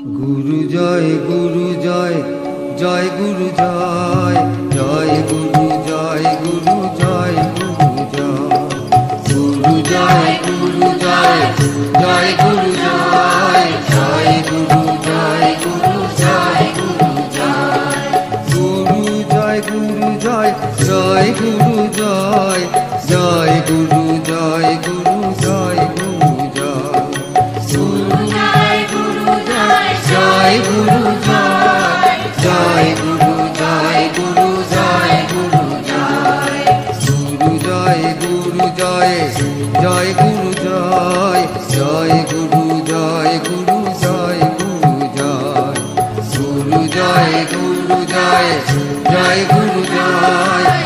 গুরু জয়, জয় গুরু জয়, জয় গুরু জয়, গুরু জয়, গুরু জয়। গুরু জয়, জয় গুরু জয়, জয় গুরু জয়, গুরু জয়, গুরু জয়। গুরু জয়, জয় গুরু জয়, জয় গুরু জয়, গুরু জয়, গুরু জয়। জয় গুরু জয়, জয় গুরু জয়, গুরু জয়, গুরু জয়। গুরু জয়, জয় গুরু জয়, জয় গুরু জয়, গুরু জয়, গুরু জয়। গুরু জয়, জয় গুরু জয়,